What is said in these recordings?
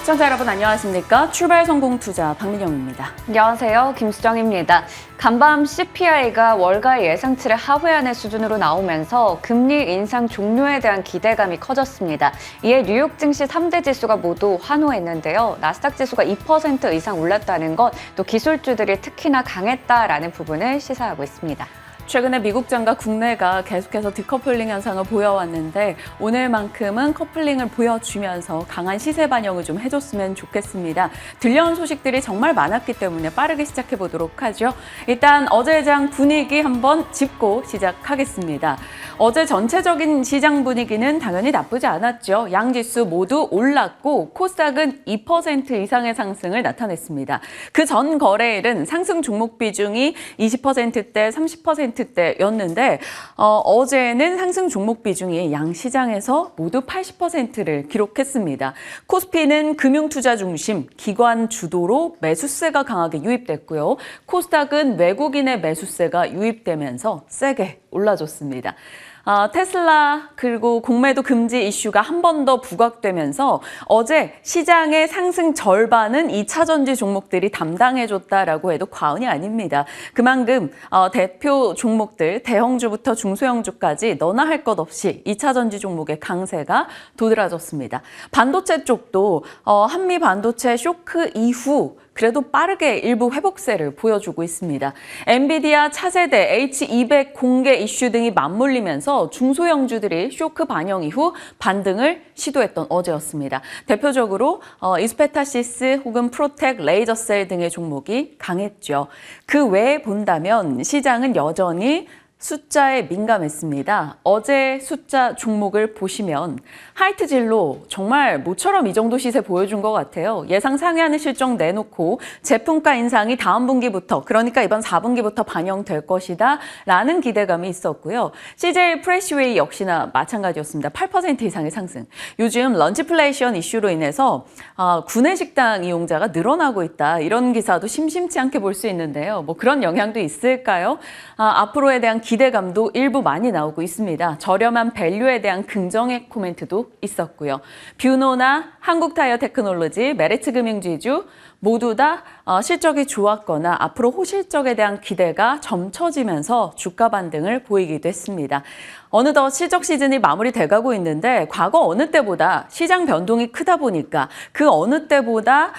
시청자 여러분 안녕하십니까? 출발 성공 투자 박민영입니다. 안녕하세요. 김수정입니다. 간밤 CPI가 월가의 예상치를 하회하는 수준으로 나오면서 금리 인상 종료에 대한 기대감이 커졌습니다. 이에 뉴욕 증시 3대 지수가 모두 환호했는데요. 나스닥 지수가 2% 이상 올랐다는 것, 또 기술주들이 특히나 강했다라는 부분을 시사하고 있습니다. 최근에 미국 장과 국내가 계속해서 디커플링 현상을 보여왔는데 오늘만큼은 커플링을 보여주면서 강한 시세 반영을 좀 해줬으면 좋겠습니다. 들려온 소식들이 정말 많았기 때문에 빠르게 시작해보도록 하죠. 일단 어제 장 분위기 한번 짚고 시작하겠습니다. 어제 전체적인 시장 분위기는 당연히 나쁘지 않았죠. 양지수 모두 올랐고 코스닥은 2% 이상의 상승을 나타냈습니다. 그 전 거래일은 상승 종목 비중이 20%대, 30%대였는데 어제는 상승 종목 비중이 양 시장에서 모두 80%를 기록했습니다. 코스피는 금융투자 중심, 기관 주도로 매수세가 강하게 유입됐고요. 코스닥은 외국인의 매수세가 유입되면서 세게 올라줬습니다. 테슬라 그리고 공매도 금지 이슈가 한 번 더 부각되면서 어제 시장의 상승 절반은 2차 전지 종목들이 담당해줬다라고 해도 과언이 아닙니다. 그만큼 대표 종목들 대형주부터 중소형주까지 너나 할 것 없이 2차 전지 종목의 강세가 도드라졌습니다. 반도체 쪽도 한미 반도체 쇼크 이후 그래도 빠르게 일부 회복세를 보여주고 있습니다. 엔비디아 차세대 H200 공개 이슈 등이 맞물리면서 중소형주들이 쇼크 반영 이후 반등을 시도했던 어제였습니다. 대표적으로 이스페타시스 혹은 프로텍, 레이저셀 등의 종목이 강했죠. 그 외에 본다면 시장은 여전히 숫자에 민감했습니다. 어제 숫자 종목을 보시면 하이트진로 정말 모처럼 이 정도 시세 보여준 것 같아요. 예상 상회하는 실적 내놓고 제품가 인상이 다음 분기부터 그러니까 이번 4분기부터 반영될 것이다 라는 기대감이 있었고요. CJ 프레시웨이 역시나 마찬가지였습니다. 8% 이상의 상승. 요즘 런치플레이션 이슈로 인해서 구내식당 이용자가 늘어나고 있다. 이런 기사도 심심치 않게 볼 수 있는데요. 뭐 그런 영향도 있을까요? 앞으로에 대한 기대감도 일부 많이 나오고 있습니다. 저렴한 밸류에 대한 긍정의 코멘트도 있었고요. 뷰노나 한국타이어테크놀로지, 메리츠금융지주 모두 다 실적이 좋았거나 앞으로 호실적에 대한 기대가 점쳐지면서 주가 반등을 보이기도 했습니다. 어느덧 실적 시즌이 마무리돼가고 있는데 과거 어느 때보다 시장 변동이 크다 보니까 그 어느 때보다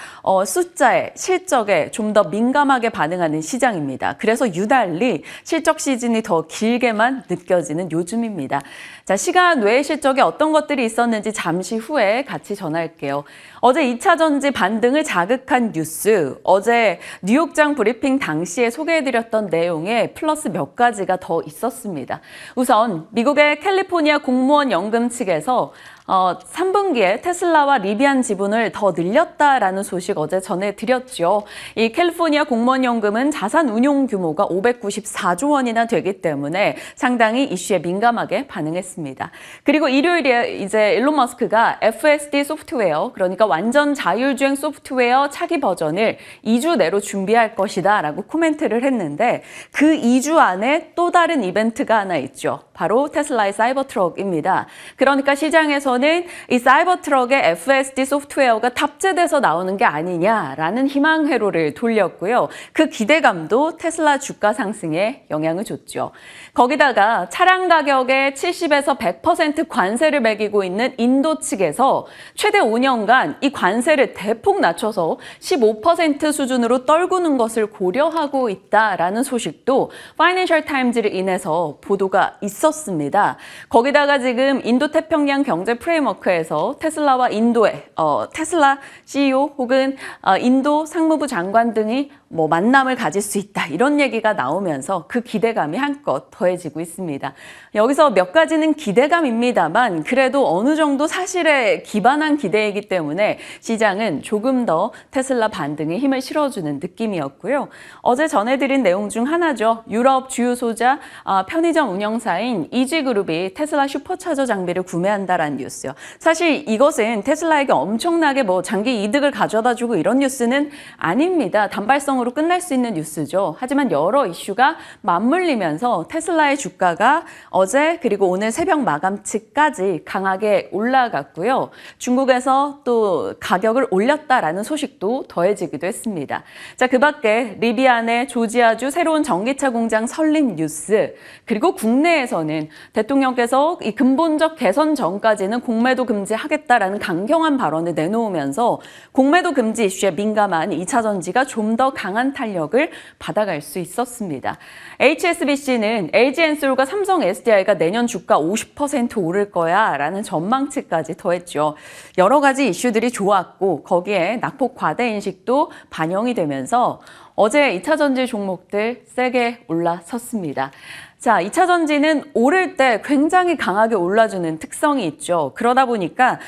숫자에, 실적에 좀 더 민감하게 반응하는 시장입니다. 그래서 유달리 실적 시즌이 더 길게만 느껴지는 요즘입니다. 자, 시간 외의 실적에 어떤 것들이 있었는지 잠시 후에 같이 전할게요. 어제 2차 전지 반등을 자극한 뉴스, 어제 뉴욕장 브리핑 당시에 소개해드렸던 내용에 플러스 몇 가지가 더 있었습니다. 우선 미국의 캘리포니아 공무원 연금 측에서 3분기에 테슬라와 리비안 지분을 더 늘렸다라는 소식 어제 전해드렸죠. 이 캘리포니아 공무원 연금은 자산 운용 규모가 594조 원이나 되기 때문에 상당히 이슈에 민감하게 반응했습니다. 그리고 일요일에 이제 일론 머스크가 FSD 소프트웨어, 그러니까 완전 자율주행 소프트웨어 차기 버전을 2주 내로 준비할 것이다 라고 코멘트를 했는데 그 2주 안에 또 다른 이벤트가 하나 있죠. 바로 테슬라의 사이버 트럭입니다. 그러니까 시장에서는 이 사이버 트럭에 FSD 소프트웨어가 탑재돼서 나오는 게 아니냐라는 희망 회로를 돌렸고요. 그 기대감도 테슬라 주가 상승에 영향을 줬죠. 거기다가 차량 가격에 70에서 100% 관세를 매기고 있는 인도 측에서 최대 5년간 이 관세를 대폭 낮춰서 15% 수준으로 떨구는 것을 고려하고 있다라는 소식도 파이낸셜 타임즈를 인해서 보도가 있었습니다. 거기다가 지금 인도 태평양 경제 프레임워크에서 테슬라와 인도의 테슬라 CEO 혹은 인도 상무부 장관 등이 만남을 가질 수 있다 이런 얘기가 나오면서 그 기대감이 한껏 더해지고 있습니다. 여기서 몇 가지는 기대감입니다만 그래도 어느 정도 사실에 기반한 기대이기 때문에 시장은 조금 더 테슬라 반등에 힘을 실어주는 느낌이었고요. 어제 전해드린 내용 중 하나죠. 유럽 주요 소자 편의점 운영사인 이지그룹이 테슬라 슈퍼차저 장비를 구매한다라는 뉴스. 뉴스요. 사실 이것은 테슬라에게 엄청나게 뭐 장기 이득을 가져다 주고 이런 뉴스는 아닙니다. 단발성으로 끝날 수 있는 뉴스죠. 하지만 여러 이슈가 맞물리면서 테슬라의 주가가 어제 그리고 오늘 새벽 마감치까지 강하게 올라갔고요. 중국에서 또 가격을 올렸다라는 소식도 더해지기도 했습니다. 자, 그 밖에 리비안의 조지아주 새로운 전기차 공장 설립 뉴스, 그리고 국내에서는 대통령께서 이 근본적 개선 전까지는 공매도 금지하겠다라는 강경한 발언을 내놓으면서 공매도 금지 이슈에 민감한 2차 전지가 좀 더 강한 탄력을 받아갈 수 있었습니다. HSBC는 LG엔솔과 삼성 SDI가 내년 주가 50% 오를 거야 라는 전망치까지 더했죠. 여러 가지 이슈들이 좋았고 거기에 낙폭 과대 인식도 반영이 되면서 어제 2차 전지 종목들 세게 올라섰습니다. 자, 2차 전지는 오를 때 굉장히 강하게 올라주는 특성이 있죠. 그러다 보니까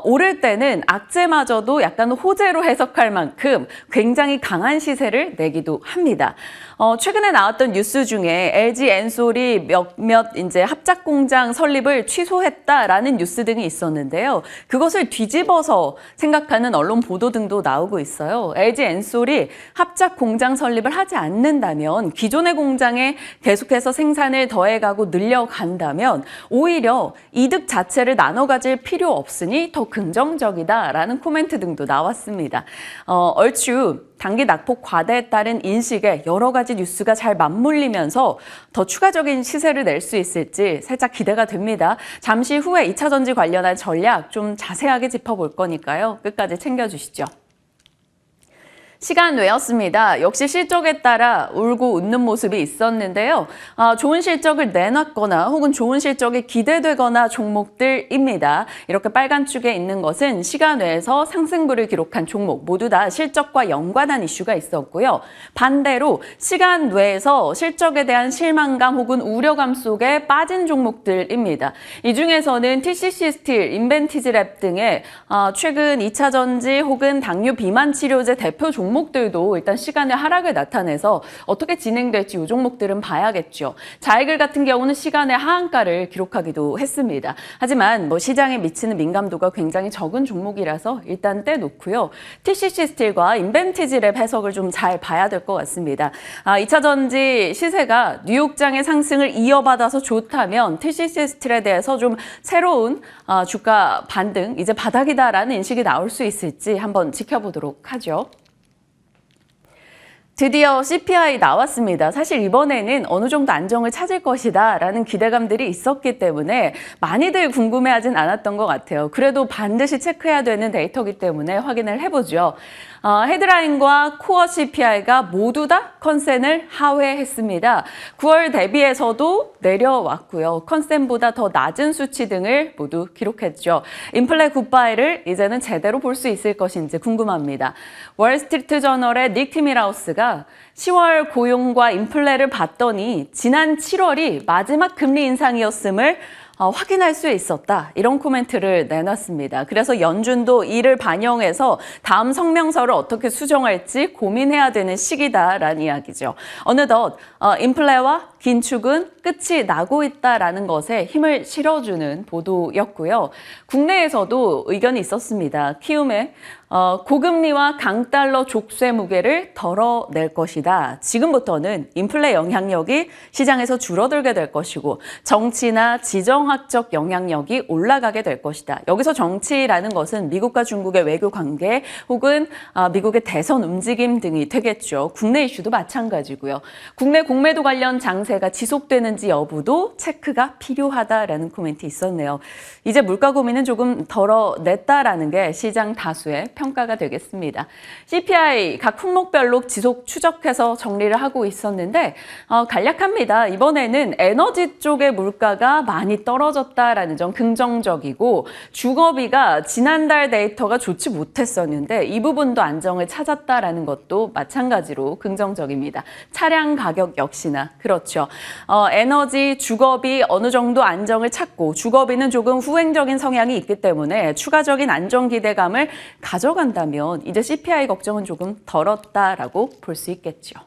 오를 때는 악재마저도 약간 호재로 해석할 만큼 굉장히 강한 시세를 내기도 합니다. 최근에 나왔던 뉴스 중에 LG 엔솔이 몇몇 이제 합작 공장 설립을 취소했다라는 뉴스 등이 있었는데요. 그것을 뒤집어서 생각하는 언론 보도 등도 나오고 있어요. LG 엔솔이 합작 공장 설립을 하지 않는다면 기존의 공장에 계속해서 생산을 더해가고 늘려간다면 오히려 이득 자체를 나눠 가질 필요 없으니 더 긍정적이다라는 코멘트 등도 나왔습니다. 얼추 단기 낙폭 과대에 따른 인식에 여러 가지 뉴스가 잘 맞물리면서 더 추가적인 시세를 낼 수 있을지 살짝 기대가 됩니다. 잠시 후에 2차 전지 관련한 전략 좀 자세하게 짚어볼 거니까요. 끝까지 챙겨주시죠. 시간 외였습니다. 역시 실적에 따라 울고 웃는 모습이 있었는데요. 좋은 실적을 내놨거나 혹은 좋은 실적이 기대되거나 종목들입니다. 이렇게 빨간 축에 있는 것은 시간 외에서 상승부를 기록한 종목 모두 다 실적과 연관한 이슈가 있었고요. 반대로 시간 외에서 실적에 대한 실망감 혹은 우려감 속에 빠진 종목들입니다. 이 중에서는 TCC 스틸, 인벤티지랩 등의 최근 2차 전지 혹은 당뇨 비만 치료제 대표 종목들도 일단 시간의 하락을 나타내서 어떻게 진행될지 이 종목들은 봐야겠죠. 자이글 같은 경우는 시간의 하한가를 기록하기도 했습니다. 하지만 뭐 시장에 미치는 민감도가 굉장히 적은 종목이라서 일단 떼놓고요. TCC 스틸과 인벤티지랩 해석을 좀 잘 봐야 될 것 같습니다. 2차 전지 시세가 뉴욕장의 상승을 이어받아서 좋다면 TCC 스틸에 대해서 좀 새로운 주가 반등, 이제 바닥이다라는 인식이 나올 수 있을지 한번 지켜보도록 하죠. 드디어 CPI 나왔습니다. 사실 이번에는 어느 정도 안정을 찾을 것이다 라는 기대감들이 있었기 때문에 많이들 궁금해하진 않았던 것 같아요. 그래도 반드시 체크해야 되는 데이터이기 때문에 확인을 해보죠. 헤드라인과 코어 CPI가 모두 다 컨센을 하회했습니다. 9월 대비해서도 내려왔고요. 컨센보다 더 낮은 수치 등을 모두 기록했죠. 인플레 굿바이를 이제는 제대로 볼 수 있을 것인지 궁금합니다. 월스트리트 저널의 닉 티밀하우스가 10월 고용과 인플레를 봤더니 지난 7월이 마지막 금리 인상이었음을 확인할 수 있었다. 이런 코멘트를 내놨습니다. 그래서 연준도 이를 반영해서 다음 성명서를 어떻게 수정할지 고민해야 되는 시기다라는 이야기죠. 어느덧 인플레와 긴축은 끝이 나고 있다라는 것에 힘을 실어주는 보도였고요. 국내에서도 의견이 있었습니다. 키움의 고금리와 강달러 족쇄 무게를 덜어낼 것이다. 지금부터는 인플레 영향력이 시장에서 줄어들게 될 것이고 정치나 지정학적 영향력이 올라가게 될 것이다. 여기서 정치라는 것은 미국과 중국의 외교 관계 혹은 미국의 대선 움직임 등이 되겠죠. 국내 이슈도 마찬가지고요. 국내 공매도 관련 장세가 지속되는지 여부도 체크가 필요하다라는 코멘트 있었네요. 이제 물가 고민은 조금 덜어냈다라는 게 시장 다수의 평가가 되겠습니다. CPI 각 품목별로 지속 추적해서 정리를 하고 있었는데 간략합니다. 이번에는 에너지 쪽의 물가가 많이 떨어졌다라는 점 긍정적이고 주거비가 지난달 데이터가 좋지 못했었는데 이 부분도 안정을 찾았다라는 것도 마찬가지로 긍정적입니다. 차량 가격 역시나 그렇죠. 에너지, 주거비 어느 정도 안정을 찾고 주거비는 조금 후행적인 성향이 있기 때문에 추가적인 안정 기대감을 가져간다면 이제 CPI 걱정은 조금 덜었다라고 볼 수 있겠죠.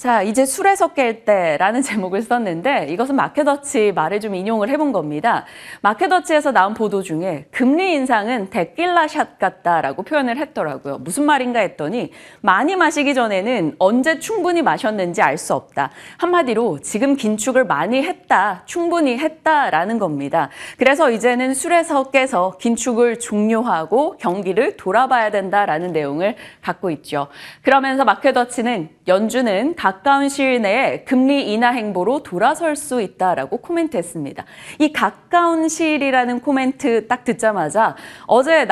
자, 이제 술에서 깰 때라는 제목을 썼는데 이것은 마켓워치 말을 좀 인용을 해본 겁니다. 마켓워치에서 나온 보도 중에 금리 인상은 데킬라 샷 같다라고 표현을 했더라고요. 무슨 말인가 했더니 많이 마시기 전에는 언제 충분히 마셨는지 알 수 없다. 한마디로 지금 긴축을 많이 했다, 충분히 했다라는 겁니다. 그래서 이제는 술에서 깨서 긴축을 종료하고 경기를 돌아봐야 된다라는 내용을 갖고 있죠. 그러면서 마켓워치는 연준은 가까운 시일 내에 금리 인하 행보로 돌아설 수 있다라고 코멘트했습니다. 이 가까운 시일이라는 코멘트 딱 듣자마자 어제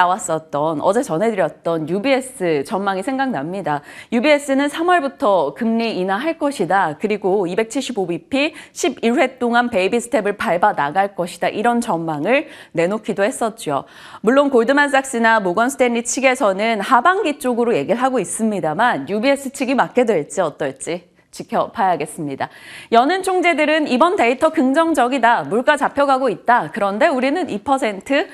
전해드렸던 UBS 전망이 생각납니다. UBS는 3월부터 금리 인하할 것이다. 그리고 275bp 11회 동안 베이비 스텝을 밟아 나갈 것이다. 이런 전망을 내놓기도 했었죠. 물론 골드만삭스나 모건 스탠리 측에서는 하반기 쪽으로 얘기를 하고 있습니다만 UBS 측이 맞게 될지 어떨지 지켜봐야겠습니다. 여는 총재들은 이번 데이터 긍정적이다. 물가 잡혀가고 있다. 그런데 우리는 2%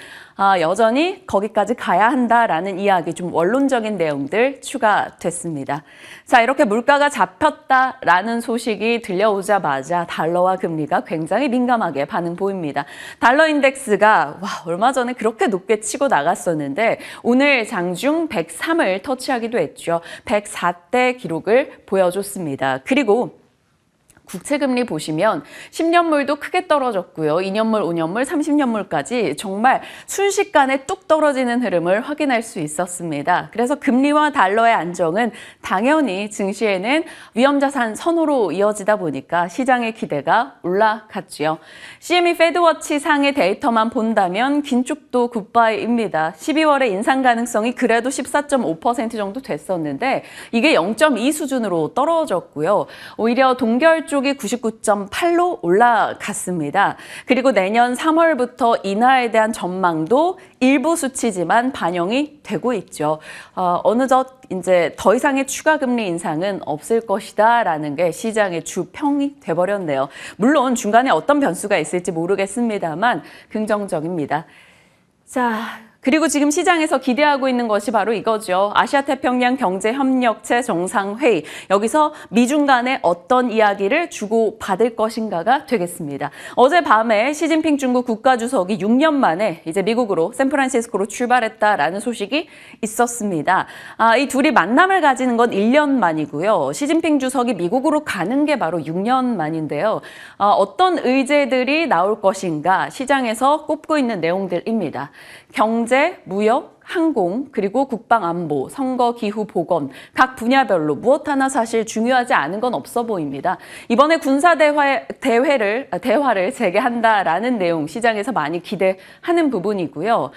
여전히 거기까지 가야 한다라는 이야기, 좀 원론적인 내용들 추가됐습니다. 자, 이렇게 물가가 잡혔다라는 소식이 들려오자마자 달러와 금리가 굉장히 민감하게 반응 보입니다. 달러 인덱스가 얼마 전에 그렇게 높게 치고 나갔었는데 오늘 장중 103을 터치하기도 했죠. 104대 기록을 보여줬습니다. 그리고 국채금리 보시면 10년물도 크게 떨어졌고요. 2년물, 5년물, 30년물까지 정말 순식간에 뚝 떨어지는 흐름을 확인할 수 있었습니다. 그래서 금리와 달러의 안정은 당연히 증시에는 위험자산 선호로 이어지다 보니까 시장의 기대가 올라갔죠. CME 페드워치 상의 데이터만 본다면 긴축도 굿바이입니다. 12월에 인상 가능성이 그래도 14.5% 정도 됐었는데 이게 0.2 수준으로 떨어졌고요. 오히려 동결 쪽이 99.8로 올라갔습니다. 그리고 내년 3월부터 인하에 대한 전망도 일부 수치지만 반영이 되고 있죠. 어느덧 이제 더 이상의 추가 금리 인상은 없을 것이다라는 게 시장의 주평이 돼버렸네요. 물론 중간에 어떤 변수가 있을지 모르겠습니다만 긍정적입니다. 자, 그리고 지금 시장에서 기대하고 있는 것이 바로 이거죠. 아시아태평양 경제협력체 정상회의. 여기서 미중 간에 어떤 이야기를 주고받을 것인가가 되겠습니다. 어젯밤에 시진핑 중국 국가주석이 6년 만에 이제 미국으로 샌프란시스코로 출발했다라는 소식이 있었습니다. 이 둘이 만남을 가지는 건 1년 만이고요. 시진핑 주석이 미국으로 가는 게 바로 6년 만인데요. 어떤 의제들이 나올 것인가 시장에서 꼽고 있는 내용들입니다. 경제, 무역, 항공, 그리고 국방안보, 선거, 기후, 보건 각 분야별로 무엇 하나 사실 중요하지 않은 건 없어 보입니다. 이번에 대화를 재개한다라는 내용 시장에서 많이 기대하는 부분이고요.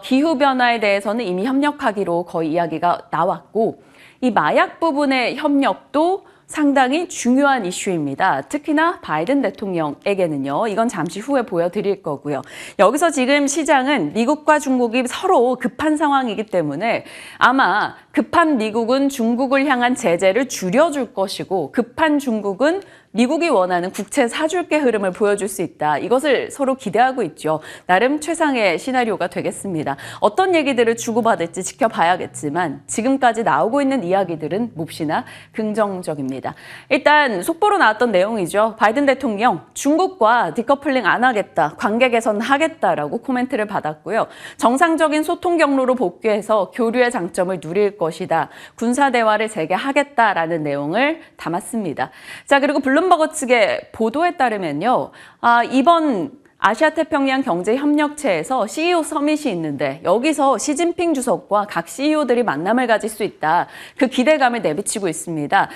기후변화에 대해서는 이미 협력하기로 거의 이야기가 나왔고 이 마약 부분의 협력도 상당히 중요한 이슈입니다. 특히나 바이든 대통령에게는요. 이건 잠시 후에 보여드릴 거고요. 여기서 지금 시장은 미국과 중국이 서로 급한 상황이기 때문에 아마 급한 미국은 중국을 향한 제재를 줄여줄 것이고 급한 중국은 미국이 원하는 국채 사줄게 흐름을 보여줄 수 있다. 이것을 서로 기대하고 있죠. 나름 최상의 시나리오가 되겠습니다. 어떤 얘기들을 주고받을지 지켜봐야겠지만 지금까지 나오고 있는 이야기들은 몹시나 긍정적입니다. 일단 속보로 나왔던 내용이죠. 바이든 대통령 중국과 디커플링 안 하겠다. 관계 개선하겠다라고 코멘트를 받았고요. 정상적인 소통 경로로 복귀해서 교류의 장점을 누릴 것이다. 군사대화를 재개하겠다라는 내용을 담았습니다. 자, 그리고 블룸버그 측의 보도에 따르면요. 이번 아시아태평양 경제협력체에서 CEO 서밋이 있는데 여기서 시진핑 주석과 각 CEO들이 만남을 가질 수 있다. 그 기대감을 내비치고 있습니다.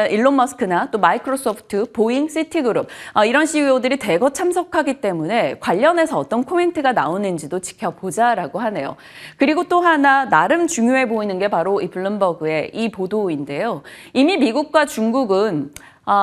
일론 머스크나 또 마이크로소프트, 보잉, 시티그룹 이런 CEO들이 대거 참석하기 때문에 관련해서 어떤 코멘트가 나오는지도 지켜보자라고 하네요. 그리고 또 하나 나름 중요해 보이는 게 바로 이 블룸버그의 이 보도인데요. 이미 미국과 중국은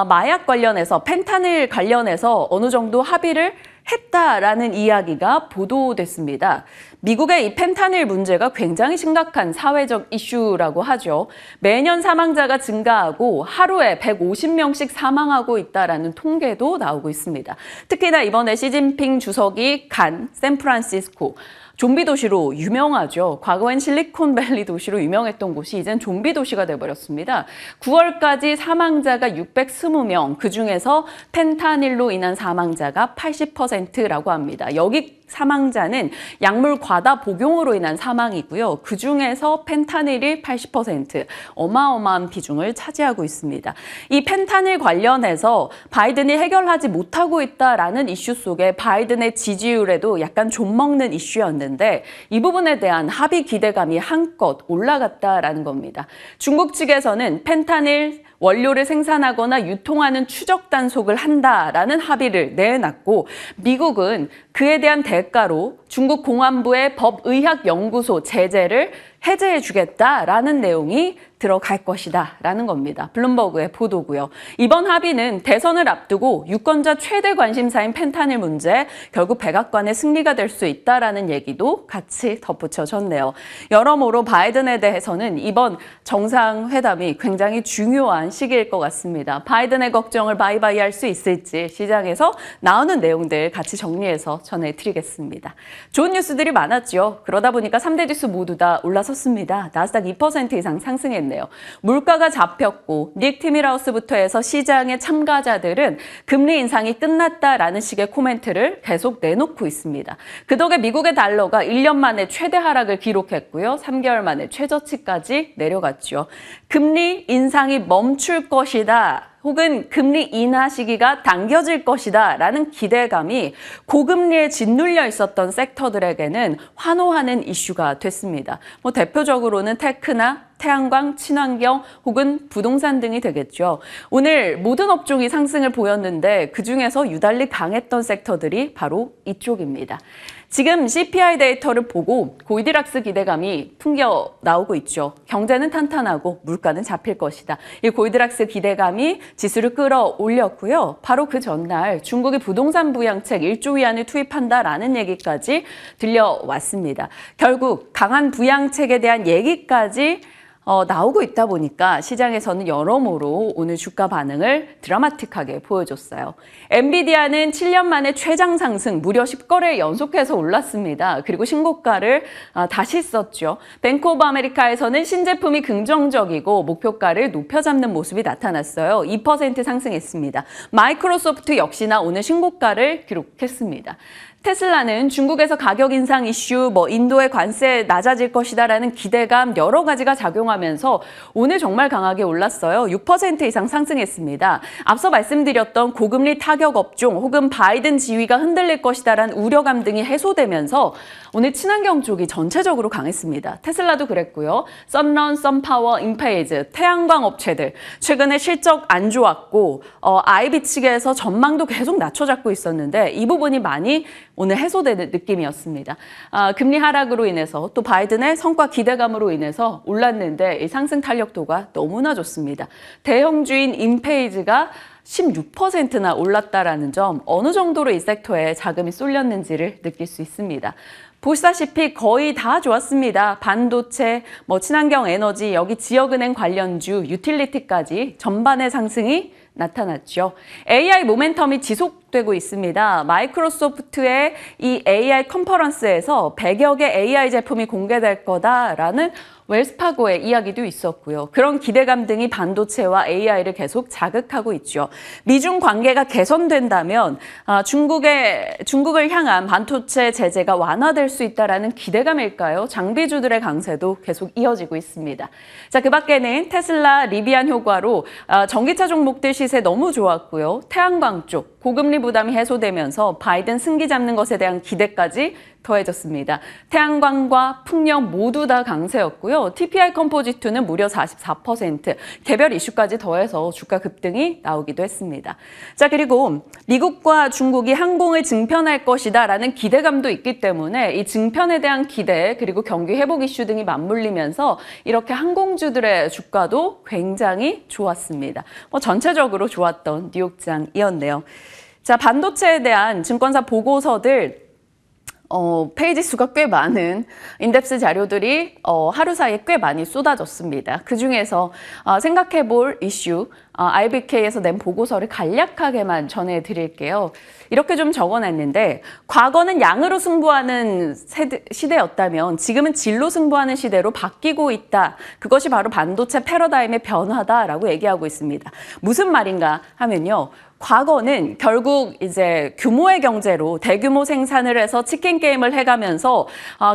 마약 관련해서 펜타닐 관련해서 어느 정도 합의를 했다라는 이야기가 보도됐습니다. 미국의 이 펜타닐 문제가 굉장히 심각한 사회적 이슈라고 하죠. 매년 사망자가 증가하고 하루에 150명씩 사망하고 있다라는 통계도 나오고 있습니다. 특히나 이번에 시진핑 주석이 간 샌프란시스코 좀비 도시로 유명하죠. 과거엔 실리콘밸리 도시로 유명했던 곳이 이젠 좀비 도시가 돼버렸습니다. 9월까지 사망자가 620명, 그중에서 펜타닐로 인한 사망자가 80%라고 합니다. 여기 사망자는 약물 과다 복용으로 인한 사망이고요. 그중에서 펜타닐이 80%, 어마어마한 비중을 차지하고 있습니다. 이 펜타닐 관련해서 바이든이 해결하지 못하고 있다라는 이슈 속에 바이든의 지지율에도 약간 좀먹는 이슈였는데 이 부분에 대한 합의 기대감이 한껏 올라갔다라는 겁니다. 중국 측에서는 펜타닐 원료를 생산하거나 유통하는 추적 단속을 한다라는 합의를 내놨고 미국은 그에 대한 대가로 중국 공안부의 법의학연구소 제재를 해제해 주겠다라는 내용이 들어갈 것이다 라는 겁니다. 블룸버그의 보도고요. 이번 합의는 대선을 앞두고 유권자 최대 관심사인 펜타닐 문제, 결국 백악관의 승리가 될 수 있다라는 얘기도 같이 덧붙여졌네요. 여러모로 바이든에 대해서는 이번 정상회담이 굉장히 중요한 시기일 것 같습니다. 바이든의 걱정을 바이바이 할 수 있을지 시장에서 나오는 내용들 같이 정리해서 전해드리겠습니다. 좋은 뉴스들이 많았죠. 그러다 보니까 3대 지수 모두 다 올라섰습니다. 나스닥 2% 이상 상승했네요. 물가가 잡혔고 닉 티밀하우스부터 해서 시장의 참가자들은 금리 인상이 끝났다라는 식의 코멘트를 계속 내놓고 있습니다. 그 덕에 미국의 달러가 1년 만에 최대 하락을 기록했고요. 3개월 만에 최저치까지 내려갔죠. 금리 인상이 멈출 것이다. 혹은 금리 인하 시기가 당겨질 것이다 라는 기대감이 고금리에 짓눌려 있었던 섹터들에게는 환호하는 이슈가 됐습니다. 대표적으로는 테크나 태양광, 친환경 혹은 부동산 등이 되겠죠. 오늘 모든 업종이 상승을 보였는데 그중에서 유달리 강했던 섹터들이 바로 이쪽입니다. 지금 CPI 데이터를 보고 골디락스 기대감이 풍겨 나오고 있죠. 경제는 탄탄하고 물가는 잡힐 것이다. 이 골디락스 기대감이 지수를 끌어올렸고요. 바로 그 전날 중국이 부동산 부양책 1조 위안을 투입한다라는 얘기까지 들려왔습니다. 결국 강한 부양책에 대한 얘기까지 나오고 있다 보니까 시장에서는 여러모로 오늘 주가 반응을 드라마틱하게 보여줬어요. 엔비디아는 7년 만에 최장 상승, 무려 10거래 연속해서 올랐습니다. 그리고 신고가를 다시 썼죠. 뱅크 오브 아메리카에서는 신제품이 긍정적이고 목표가를 높여 잡는 모습이 나타났어요. 2% 상승했습니다. 마이크로소프트 역시나 오늘 신고가를 기록했습니다. 테슬라는 중국에서 가격 인상 이슈, 인도의 관세 낮아질 것이다라는 기대감 여러 가지가 작용하면서 오늘 정말 강하게 올랐어요. 6% 이상 상승했습니다. 앞서 말씀드렸던 고금리 타격 업종 혹은 바이든 지위가 흔들릴 것이다라는 우려감 등이 해소되면서 오늘 친환경 쪽이 전체적으로 강했습니다. 테슬라도 그랬고요. 썬런, 썬파워, 인페이즈, 태양광 업체들 최근에 실적 안 좋았고 IB 측에서 전망도 계속 낮춰잡고 있었는데 이 부분이 많이 오늘 해소되는 느낌이었습니다. 금리 하락으로 인해서 또 바이든의 성과 기대감으로 인해서 올랐는데 이 상승 탄력도가 너무나 좋습니다. 대형주인 인페이즈가 16%나 올랐다라는 점, 어느 정도로 이 섹터에 자금이 쏠렸는지를 느낄 수 있습니다. 보시다시피 거의 다 좋았습니다. 반도체, 친환경 에너지, 여기 지역은행 관련주, 유틸리티까지 전반의 상승이 나타났죠. AI 모멘텀이 지속되고 있습니다. 마이크로소프트의 이 AI 컨퍼런스에서 100여 개 AI 제품이 공개될 거다라는 웰스파고의 이야기도 있었고요. 그런 기대감 등이 반도체와 AI를 계속 자극하고 있죠. 미중 관계가 개선된다면 중국을 향한 반도체 제재가 완화될 수 있다라는 기대감일까요? 장비주들의 강세도 계속 이어지고 있습니다. 자, 그 밖에는 테슬라, 리비안 효과로 전기차 종목들 시세 너무 좋았고요. 태양광 쪽 고금리 부담이 해소되면서 바이든 승기 잡는 것에 대한 기대까지 더해졌습니다. 태양광과 풍력 모두 다 강세였고요. TPI 컴포지트는 무려 44%, 개별 이슈까지 더해서 주가 급등이 나오기도 했습니다. 자, 그리고 미국과 중국이 항공을 증편할 것이다라는 기대감도 있기 때문에 이 증편에 대한 기대 그리고 경기 회복 이슈 등이 맞물리면서 이렇게 항공주들의 주가도 굉장히 좋았습니다. 전체적으로 좋았던 뉴욕장이었네요. 자, 반도체에 대한 증권사 보고서들 페이지 수가 꽤 많은 인덱스 자료들이 하루 사이에 꽤 많이 쏟아졌습니다. 그중에서 생각해 볼 이슈, IBK에서 낸 보고서를 간략하게만 전해드릴게요. 이렇게 좀 적어놨는데 과거는 양으로 승부하는 시대였다면 지금은 질로 승부하는 시대로 바뀌고 있다. 그것이 바로 반도체 패러다임의 변화다라고 얘기하고 있습니다. 무슨 말인가 하면요. 과거는 결국 이제 규모의 경제로 대규모 생산을 해서 치킨 게임을 해가면서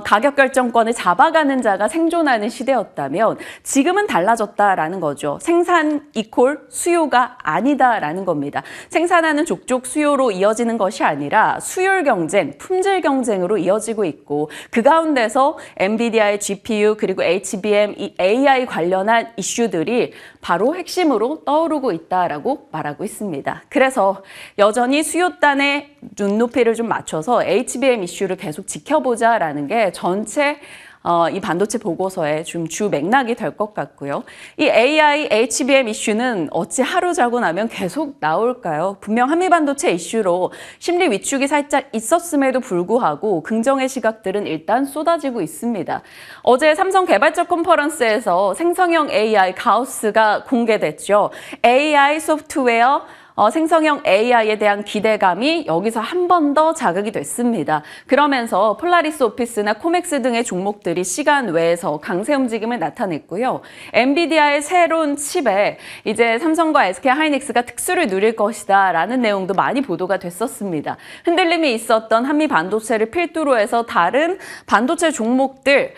가격 결정권을 잡아가는 자가 생존하는 시대였다면 지금은 달라졌다라는 거죠. 생산 이콜 수요가 아니다라는 겁니다. 생산하는 족족 수요로 이어지는 것이 아니라 수율 경쟁, 품질 경쟁으로 이어지고 있고 그 가운데서 엔비디아의 GPU 그리고 HBM, 이 AI 관련한 이슈들이 바로 핵심으로 떠오르고 있다라고 말하고 있습니다. 그래서 여전히 수요단의 눈높이를 좀 맞춰서 HBM 이슈를 계속 지켜보자라는 게 전체 이 반도체 보고서의 좀 주 맥락이 될 것 같고요. 이 AI, HBM 이슈는 어찌 하루 자고 나면 계속 나올까요? 분명 한미 반도체 이슈로 심리 위축이 살짝 있었음에도 불구하고 긍정의 시각들은 일단 쏟아지고 있습니다. 어제 삼성 개발자 컨퍼런스에서 생성형 AI 가우스가 공개됐죠. AI 소프트웨어 생성형 AI에 대한 기대감이 여기서 한 번 더 자극이 됐습니다. 그러면서 폴라리스 오피스나 코맥스 등의 종목들이 시간 외에서 강세 움직임을 나타냈고요. 엔비디아의 새로운 칩에 이제 삼성과 SK 하이닉스가 특수를 누릴 것이다 라는 내용도 많이 보도가 됐었습니다. 흔들림이 있었던 한미 반도체를 필두로 해서 다른 반도체 종목들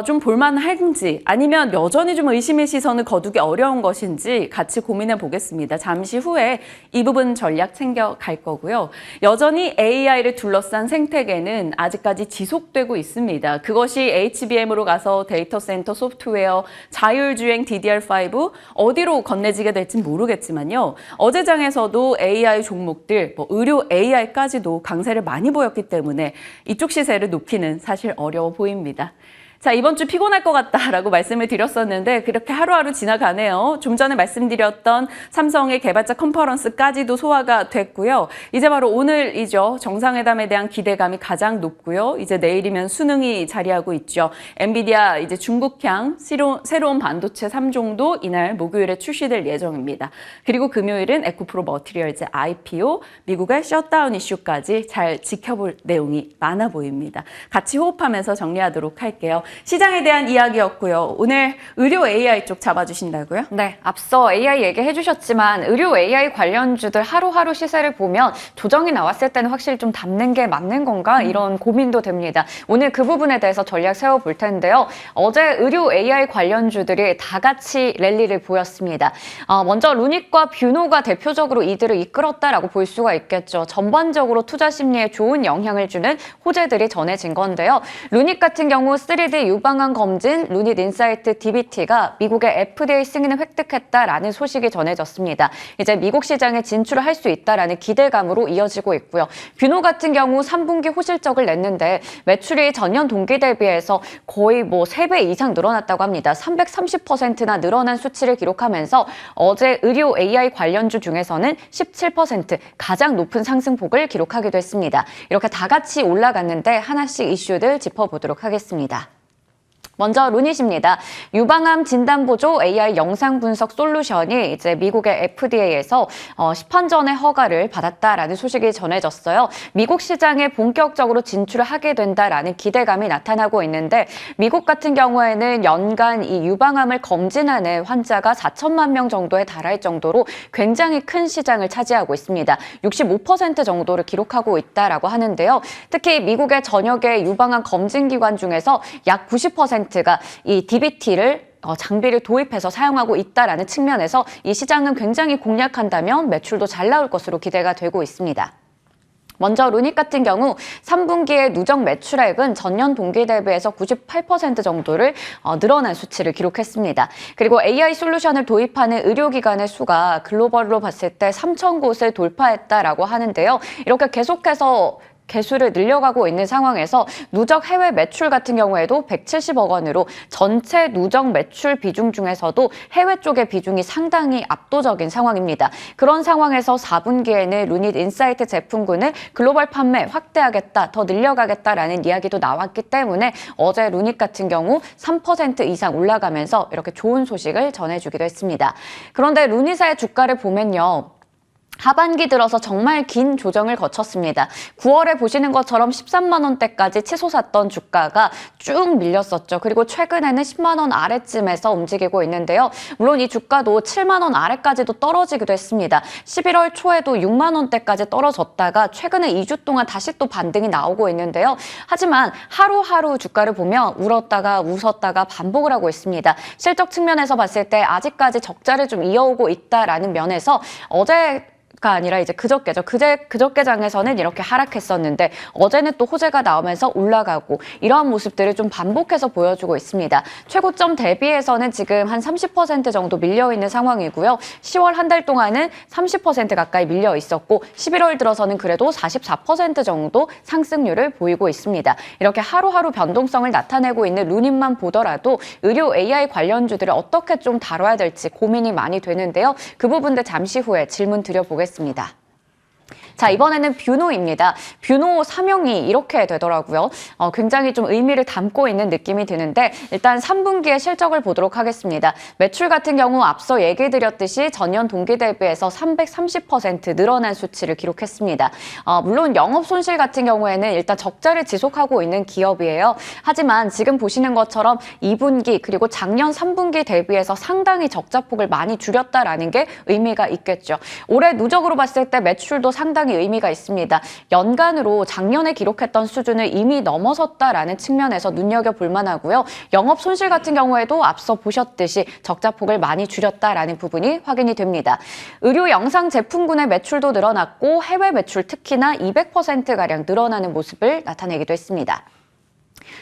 좀 볼만한지 아니면 여전히 좀 의심의 시선을 거두기 어려운 것인지 같이 고민해 보겠습니다. 잠시 후에 이 부분 전략 챙겨갈 거고요. 여전히 AI를 둘러싼 생태계는 아직까지 지속되고 있습니다. 그것이 HBM으로 가서 데이터 센터 소프트웨어, 자율주행 DDR5 어디로 건네지게 될지 모르겠지만요. 어제 장에서도 AI 종목들, 의료 AI까지도 강세를 많이 보였기 때문에 이쪽 시세를 놓기는 사실 어려워 보입니다. 자, 이번 주 피곤할 것 같다라고 말씀을 드렸었는데 그렇게 하루하루 지나가네요. 좀 전에 말씀드렸던 삼성의 개발자 컨퍼런스까지도 소화가 됐고요. 이제 바로 오늘이죠. 정상회담에 대한 기대감이 가장 높고요. 이제 내일이면 수능이 자리하고 있죠. 엔비디아 이제 중국향 새로운 반도체 3종도 이날 목요일에 출시될 예정입니다. 그리고 금요일은 에코프로 머티리얼즈 IPO, 미국의 셧다운 이슈까지 잘 지켜볼 내용이 많아 보입니다. 같이 호흡하면서 정리하도록 할게요. 시장에 대한 이야기였고요. 오늘 의료 AI 쪽 잡아주신다고요? 네, 앞서 AI 얘기해 주셨지만 의료 AI 관련주들 하루하루 시세를 보면 조정이 나왔을 때는 확실히 좀 담는 게 맞는 건가 이런 고민도 됩니다. 오늘 그 부분에 대해서 전략 세워볼 텐데요. 어제 의료 AI 관련주들이 다 같이 랠리를 보였습니다. 먼저 루닉과 뷰노가 대표적으로 이들을 이끌었다라고 볼 수가 있겠죠. 전반적으로 투자 심리에 좋은 영향을 주는 호재들이 전해진 건데요. 루닉 같은 경우 3D 유방암 검진 루닛 인사이트 DBT가 미국의 FDA 승인을 획득했다라는 소식이 전해졌습니다. 이제 미국 시장에 진출을 할 수 있다라는 기대감으로 이어지고 있고요. 뷰노 같은 경우 3분기 호실적을 냈는데 매출이 전년 동기 대비해서 거의 3배 이상 늘어났다고 합니다. 330%나 늘어난 수치를 기록하면서 어제 의료 AI 관련주 중에서는 17% 가장 높은 상승폭을 기록하기도 했습니다. 이렇게 다 같이 올라갔는데 하나씩 이슈들 짚어보도록 하겠습니다. 먼저 루닛입니다. 유방암 진단보조 AI 영상 분석 솔루션이 이제 미국의 FDA에서 시판전의 허가를 받았다라는 소식이 전해졌어요. 미국 시장에 본격적으로 진출을 하게 된다라는 기대감이 나타나고 있는데 미국 같은 경우에는 연간 이 유방암을 검진하는 환자가 4천만 명 정도에 달할 정도로 굉장히 큰 시장을 차지하고 있습니다. 65% 정도를 기록하고 있다라고 하는데요. 특히 미국의 전역의 유방암 검진 기관 중에서 약 90%가 이 DBT를 장비를 도입해서 사용하고 있다라는 측면에서 이 시장은 굉장히 공략한다면 매출도 잘 나올 것으로 기대가 되고 있습니다. 먼저 루닛 같은 경우 3분기의 누적 매출액은 전년 동기 대비해서 98% 정도를 늘어난 수치를 기록했습니다. 그리고 AI 솔루션을 도입하는 의료기관의 수가 글로벌로 봤을 때 3,000곳을 돌파했다라고 하는데요. 이렇게 계속해서 개수를 늘려가고 있는 상황에서 누적 해외 매출 같은 경우에도 170억 원으로 전체 누적 매출 비중 중에서도 해외 쪽의 비중이 상당히 압도적인 상황입니다. 그런 상황에서 4분기에는 루닛 인사이트 제품군을 글로벌 판매 확대하겠다, 더 늘려가겠다라는 이야기도 나왔기 때문에 어제 루닛 같은 경우 3% 이상 올라가면서 이렇게 좋은 소식을 전해주기도 했습니다. 그런데 루닛의 주가를 보면요. 하반기 들어서 정말 긴 조정을 거쳤습니다. 9월에 보시는 것처럼 13만 원대까지 치솟았던 주가가 쭉 밀렸었죠. 그리고 최근에는 10만 원 아래쯤에서 움직이고 있는데요. 물론 이 주가도 7만 원 아래까지도 떨어지기도 했습니다. 11월 초에도 6만 원대까지 떨어졌다가 최근에 2주 동안 다시 또 반등이 나오고 있는데요. 하지만 하루하루 주가를 보면 울었다가 웃었다가 반복을 하고 있습니다. 실적 측면에서 봤을 때 아직까지 적자를 좀 이어오고 있다라는 면에서 가 아니라 이제 그저께죠. 그저께장에서는 이렇게 하락했었는데 어제는 또 호재가 나오면서 올라가고 이러한 모습들을 좀 반복해서 보여주고 있습니다. 최고점 대비해서는 지금 한 30% 정도 밀려있는 상황이고요. 10월 한 달 동안은 30% 가까이 밀려 있었고 11월 들어서는 그래도 44% 정도 상승률을 보이고 있습니다. 이렇게 하루하루 변동성을 나타내고 있는 루닛만 보더라도 의료 AI 관련주들을 어떻게 좀 다뤄야 될지 고민이 많이 되는데요. 그 부분들 잠시 후에 질문 드려보겠습니다. 자, 이번에는 뷰노입니다. 뷰노 사명이 이렇게 되더라고요. 굉장히 좀 의미를 담고 있는 느낌이 드는데 일단 3분기의 실적을 보도록 하겠습니다. 매출 같은 경우 앞서 얘기 드렸듯이 전년 동기 대비해서 330% 늘어난 수치를 기록했습니다. 물론 영업 손실 같은 경우에는 일단 적자를 지속하고 있는 기업이에요. 하지만 지금 보시는 것처럼 2분기 그리고 작년 3분기 대비해서 상당히 적자폭을 많이 줄였다라는 게 의미가 있겠죠. 올해 누적으로 봤을 때 매출도 상당히 의미가 있습니다. 연간으로 작년에 기록했던 수준을 이미 넘어섰다라는 측면에서 눈여겨볼 만하고요. 영업 손실 같은 경우에도 앞서 보셨듯이 적자폭을 많이 줄였다라는 부분이 확인이 됩니다. 의료 영상 제품군의 매출도 늘어났고 해외 매출 특히나 200%가량 늘어나는 모습을 나타내기도 했습니다.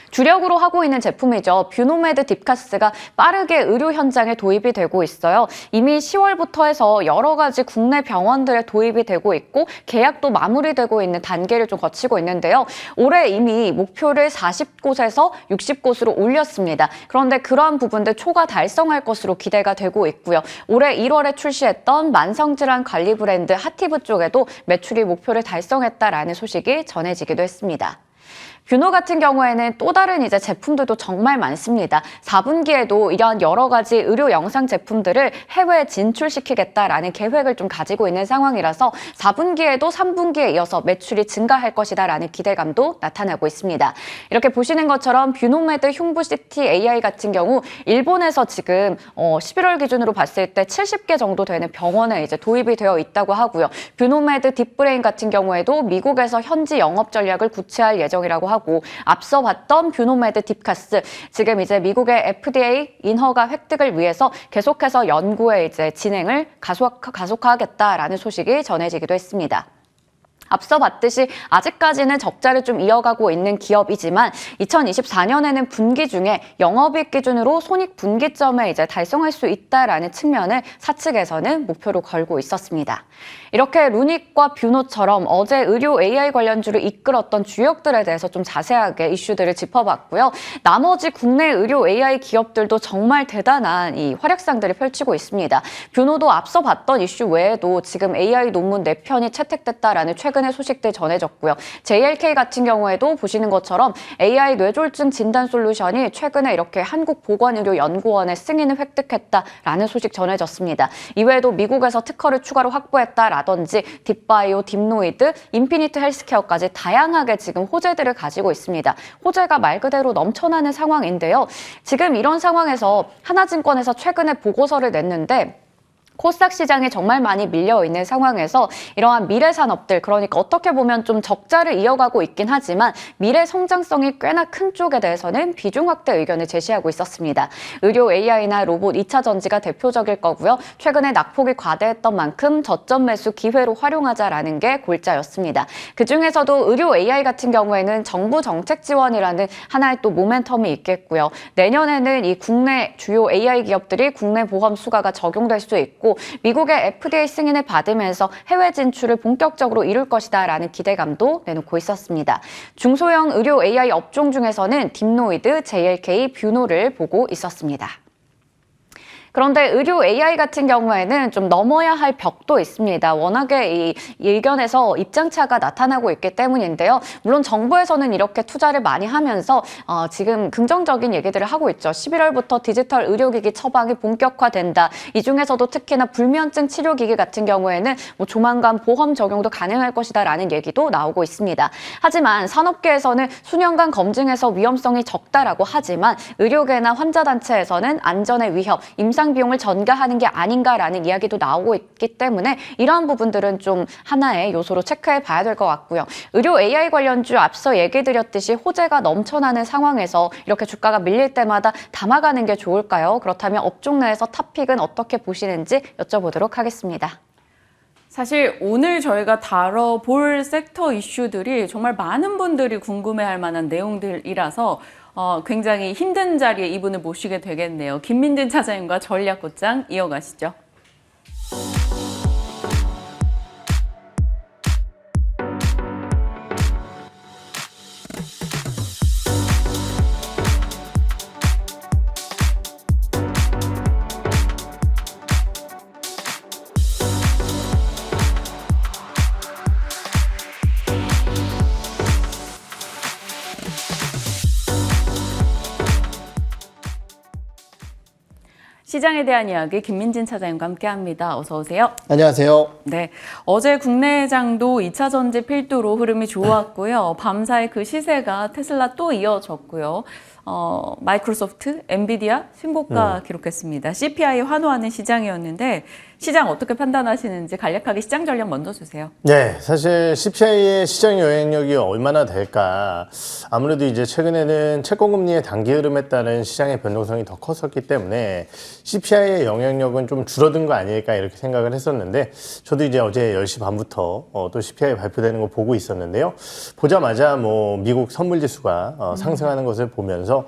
주력으로 하고 있는 제품이죠. 뷰노메드 딥카스가 빠르게 의료 현장에 도입이 되고 있어요. 이미 10월부터 해서 여러 가지 국내 병원들에 도입이 되고 있고 계약도 마무리되고 있는 단계를 좀 거치고 있는데요. 올해 이미 목표를 40곳에서 60곳으로 올렸습니다. 그런데 그러한 부분들 초과 달성할 것으로 기대가 되고 있고요. 올해 1월에 출시했던 만성질환 관리 브랜드 하티브 쪽에도 매출이 목표를 달성했다라는 소식이 전해지기도 했습니다. 뷰노 같은 경우에는 또 다른 이제 제품들도 정말 많습니다. 4분기에도 이러한 여러 가지 의료 영상 제품들을 해외에 진출시키겠다라는 계획을 좀 가지고 있는 상황이라서 4분기에도 3분기에 이어서 매출이 증가할 것이다라는 기대감도 나타나고 있습니다. 이렇게 보시는 것처럼 뷰노메드 흉부CT AI 같은 경우 일본에서 지금 11월 기준으로 봤을 때 70개 정도 되는 병원에 이제 도입이 되어 있다고 하고요. 뷰노메드 딥브레인 같은 경우에도 미국에서 현지 영업 전략을 구체할 예정이라고 하고 앞서 봤던 뷰노메드 딥카스 지금 이제 미국의 FDA 인허가 획득을 위해서 계속해서 연구의 이제 진행을 가속화하겠다라는 소식이 전해지기도 했습니다. 앞서 봤듯이 아직까지는 적자를 좀 이어가고 있는 기업이지만 2024년에는 분기 중에 영업이익 기준으로 손익분기점에 이제 달성할 수 있다라는 측면을 사측에서는 목표로 걸고 있었습니다. 이렇게 루닛과 뷰노처럼 어제 의료 AI 관련주를 이끌었던 주역들에 대해서 좀 자세하게 이슈들을 짚어봤고요. 나머지 국내 의료 AI 기업들도 정말 대단한 이 활약상들을 펼치고 있습니다. 뷰노도 앞서 봤던 이슈 외에도 지금 AI 논문 4편이 채택됐다라는 최근의 소식들 전해졌고요. JLK 같은 경우에도 보시는 것처럼 AI 뇌졸중 진단 솔루션이 최근에 이렇게 한국보건의료연구원의 승인을 획득했다라는 소식 전해졌습니다. 이외에도 미국에서 특허를 추가로 확보했다라든지 딥바이오, 딥노이드, 인피니트 헬스케어까지 다양하게 지금 호재들을 가지고 있습니다. 호재가 말 그대로 넘쳐나는 상황인데요. 지금 이런 상황에서 하나증권에서 최근에 보고서를 냈는데 코스닥 시장에 정말 많이 밀려있는 상황에서 이러한 미래 산업들, 그러니까 어떻게 보면 좀 적자를 이어가고 있긴 하지만 미래 성장성이 꽤나 큰 쪽에 대해서는 비중 확대 의견을 제시하고 있었습니다. 의료 AI나 로봇 2차 전지가 대표적일 거고요. 최근에 낙폭이 과대했던 만큼 저점 매수 기회로 활용하자라는 게 골자였습니다. 그중에서도 의료 AI 같은 경우에는 정부 정책 지원이라는 하나의 또 모멘텀이 있겠고요. 내년에는 이 국내 주요 AI 기업들이 국내 보험 수가가 적용될 수 있고 있고 미국의 FDA 승인을 받으면서 해외 진출을 본격적으로 이룰 것이다라는 기대감도 내놓고 있었습니다. 중소형 의료 AI 업종 중에서는 딥노이드, JLK, 뷰노를 보고 있었습니다. 그런데 의료 AI 같은 경우에는 좀 넘어야 할 벽도 있습니다. 워낙에 이 의견에서 입장차가 나타나고 있기 때문인데요. 물론 정부에서는 이렇게 투자를 많이 하면서 지금 긍정적인 얘기들을 하고 있죠. 11월부터 디지털 의료기기 처방이 본격화된다. 이 중에서도 특히나 불면증 치료기기 같은 경우에는 뭐 조만간 보험 적용도 가능할 것이다라는 얘기도 나오고 있습니다. 하지만 산업계에서는 수년간 검증해서 위험성이 적다라고 하지만 의료계나 환자단체에서는 안전의 위협, 임상 비용을 전가하는 게 아닌가라는 이야기도 나오고 있기 때문에 이러한 부분들은 좀 하나의 요소로 체크해 봐야 될 것 같고요. 의료 AI 관련주 앞서 얘기 드렸듯이 호재가 넘쳐나는 상황에서 이렇게 주가가 밀릴 때마다 담아가는 게 좋을까요? 그렇다면 업종 내에서 탑픽은 어떻게 보시는지 여쭤보도록 하겠습니다. 사실 오늘 저희가 다뤄볼 섹터 이슈들이 정말 많은 분들이 궁금해할 만한 내용들이라서 굉장히 힘든 자리에 이분을 모시게 되겠네요. 김민진 차장님과 전략꽃장 이어가시죠. 시장에 대한 이야기 김민진 차장님과 함께합니다. 어서 오세요. 안녕하세요. 네, 어제 국내장도 2차 전지 필두로 흐름이 좋았고요. 밤사이 그 시세가 테슬라 또 이어졌고요. 마이크로소프트, 엔비디아 신고가 기록했습니다. CPI 환호하는 시장이었는데 시장 어떻게 판단하시는지 간략하게 시장 전략 먼저 주세요. 네, 사실 CPI의 시장 영향력이 얼마나 될까. 아무래도 이제 최근에는 채권금리의 단기 흐름에 따른 시장의 변동성이 더 컸었기 때문에 CPI의 영향력은 좀 줄어든 거 아닐까 이렇게 생각을 했었는데 저도 이제 어제 10시 반부터 또 CPI 발표되는 거 보고 있었는데요. 보자마자 뭐 미국 선물지수가 상승하는 것을 보면서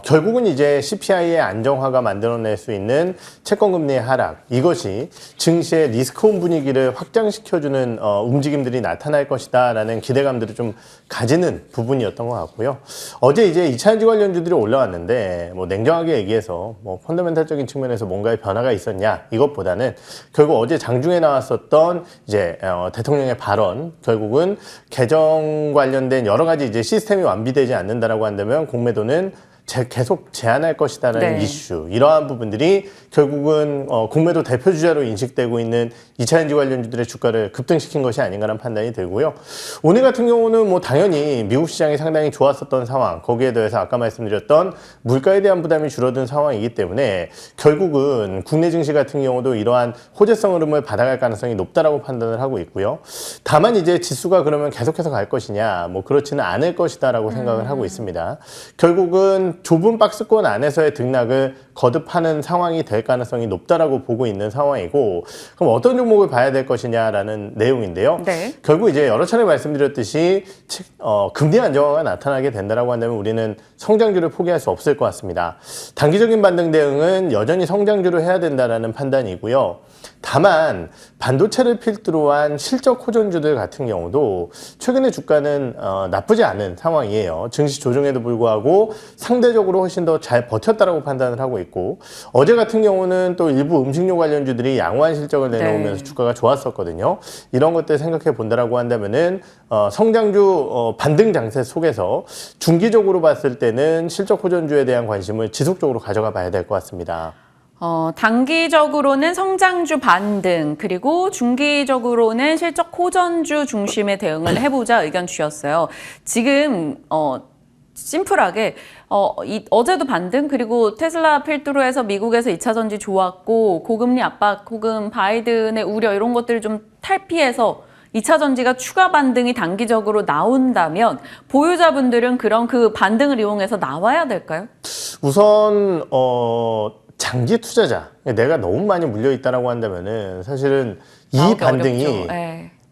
결국은 이제 CPI의 안정화가 만들어낼 수 있는 채권금리의 하락, 이것이 증시의 리스크온 분위기를 확장시켜주는 움직임들이 나타날 것이다라는 기대감들을 좀 가지는 부분이었던 것 같고요. 어제 이제 2차전지 관련주들이 올라왔는데 뭐 냉정하게 얘기해서 뭐 펀더멘탈적인 측면에서 뭔가의 변화가 있었냐 이것보다는 결국 어제 장중에 나왔었던 이제 대통령의 발언, 결국은 개정 관련된 여러 가지 이제 시스템이 완비되지 않는다라고 한다면 공매도는 계속 제한할 것이다라는 이슈, 이러한 부분들이 결국은 공매도 대표 주자로 인식되고 있는 2차전지 관련주들의 주가를 급등시킨 것이 아닌가라는 판단이 들고요. 오늘 같은 경우는 뭐 당연히 미국 시장이 상당히 좋았었던 상황, 거기에 더해서 아까 말씀드렸던 물가에 대한 부담이 줄어든 상황이기 때문에 결국은 국내 증시 같은 경우도 이러한 호재성 흐름을 받아갈 가능성이 높다라고 판단을 하고 있고요. 다만 이제 지수가 그러면 계속해서 갈 것이냐, 뭐 그렇지는 않을 것이다라고 생각을 하고 있습니다. 결국은 좁은 박스권 안에서의 등락을 거듭하는 상황이 될 가능성이 높다라고 보고 있는 상황이고, 그럼 어떤 종목을 봐야 될 것이냐라는 내용인데요. 네. 결국 이제 여러 차례 말씀드렸듯이 금리 안정화가 나타나게 된다라고 한다면 우리는 성장주를 포기할 수 없을 것 같습니다. 단기적인 반등 대응은 여전히 성장주로 해야 된다라는 판단이고요. 다만 반도체를 필두로 한 실적 호전주들 같은 경우도 최근에 주가는 나쁘지 않은 상황이에요. 증시 조정에도 불구하고 상대적으로 훨씬 더 잘 버텼다라고 판단을 하고 있고, 어제 같은 경우는 또 일부 음식료 관련주들이 양호한 실적을 내놓으면서 주가가 좋았었거든요. 이런 것들 생각해 본다라고 한다면은 성장주 반등 장세 속에서 중기적으로 봤을 때는 실적 호전주에 대한 관심을 지속적으로 가져가 봐야 될 것 같습니다. 단기적으로는 성장주 반등, 그리고 중기적으로는 실적 호전주 중심의 대응을 해보자 의견 주셨어요. 지금 심플하게 어제도 반등, 그리고 테슬라 필두로 해서 미국에서 2차 전지 좋았고 고금리 압박 혹은 바이든의 우려 이런 것들을 좀 탈피해서 2차 전지가 추가 반등이 단기적으로 나온다면 보유자분들은 그런 그 반등을 이용해서 나와야 될까요? 우선 장기 투자자, 내가 너무 많이 물려 있다라고 한다면은 사실은 이 반등이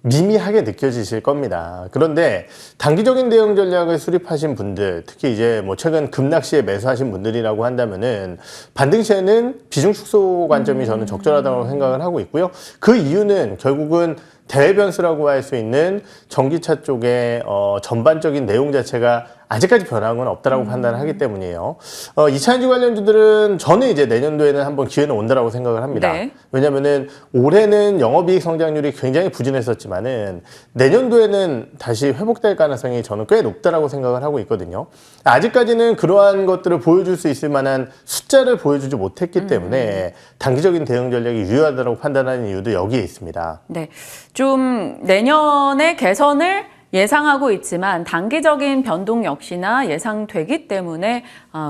미미하게 느껴지실 겁니다. 그런데 단기적인 대응 전략을 수립하신 분들, 특히 이제 뭐 최근 급락시에 매수하신 분들이라고 한다면은 반등 시에는 비중 축소 관점이 저는 적절하다고 생각을 하고 있고요. 그 이유는 결국은 대외 변수라고 할 수 있는 전기차 쪽의 전반적인 내용 자체가 아직까지 변한 건 없다라고 판단을 하기 때문이에요. 2차전지 관련주들은 저는 이제 내년도에는 한번 기회는 온다라고 생각을 합니다. 네. 왜냐면은 올해는 영업이익 성장률이 굉장히 부진했었지만은 내년도에는 다시 회복될 가능성이 저는 꽤 높다라고 생각을 하고 있거든요. 아직까지는 그러한 것들을 보여줄 수 있을 만한 숫자를 보여주지 못했기 때문에 단기적인 대응 전략이 유효하다고 판단하는 이유도 여기에 있습니다. 네, 좀 내년에 개선을 예상하고 있지만 단기적인 변동 역시나 예상되기 때문에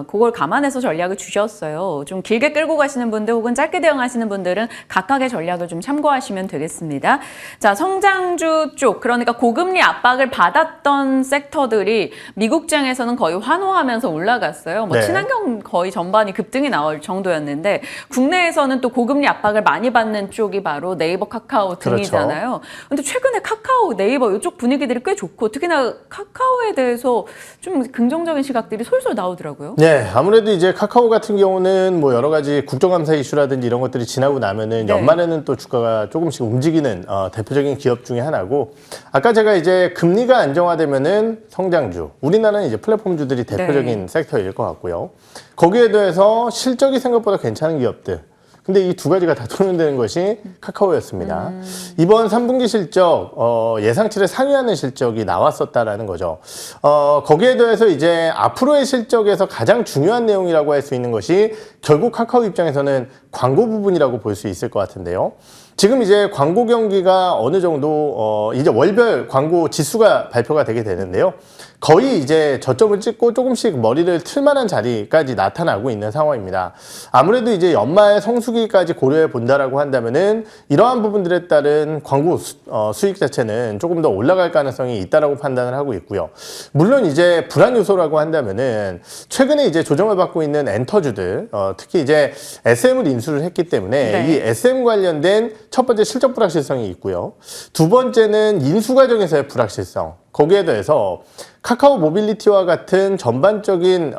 그걸 감안해서 전략을 주셨어요. 좀 길게 끌고 가시는 분들 혹은 짧게 대응하시는 분들은 각각의 전략을 좀 참고하시면 되겠습니다. 자, 성장주 쪽, 그러니까 고금리 압박을 받았던 섹터들이 미국장에서는 거의 환호하면서 올라갔어요. 뭐 네. 친환경 거의 전반이 급등이 나올 정도였는데 국내에서는 또 고금리 압박을 많이 받는 쪽이 바로 네이버, 카카오 등이잖아요. 근데 최근에 카카오, 네이버 이쪽 분위기들이 꽤 좋고 특히나 카카오에 대해서 좀 긍정적인 시각들이 솔솔 나오더라고요. 네, 아무래도 이제 카카오 같은 경우는 뭐 여러 가지 국정감사 이슈라든지 이런 것들이 지나고 나면은 네. 연말에는 또 주가가 조금씩 움직이는 대표적인 기업 중에 하나고, 아까 제가 이제 금리가 안정화되면은 성장주, 우리나라는 이제 플랫폼주들이 대표적인 섹터일 것 같고요. 거기에 더해서 실적이 생각보다 괜찮은 기업들. 근데 이 두 가지가 다 통용되는 것이 카카오였습니다. 이번 3분기 실적 예상치를 상회하는 실적이 나왔었다라는 거죠. 거기에 더해서 이제 앞으로의 실적에서 가장 중요한 내용이라고 할 수 있는 것이 결국 카카오 입장에서는 광고 부분이라고 볼 수 있을 것 같은데요. 지금 이제 광고 경기가 어느 정도 이제 월별 광고 지수가 발표가 되게 되는데요. 거의 이제 저점을 찍고 조금씩 머리를 틀 만한 자리까지 나타나고 있는 상황입니다. 아무래도 이제 연말 성수기까지 고려해 본다라고 한다면은 이러한 부분들에 따른 광고 수익 자체는 조금 더 올라갈 가능성이 있다라고 판단을 하고 있고요. 물론 이제 불안 요소라고 한다면은 최근에 이제 조정을 받고 있는 엔터주들, 특히 이제 SM을 인수를 했기 때문에 네. 이 SM 관련된 첫 번째 실적 불확실성이 있고요. 두 번째는 인수 과정에서의 불확실성. 거기에 대해서 카카오 모빌리티와 같은 전반적인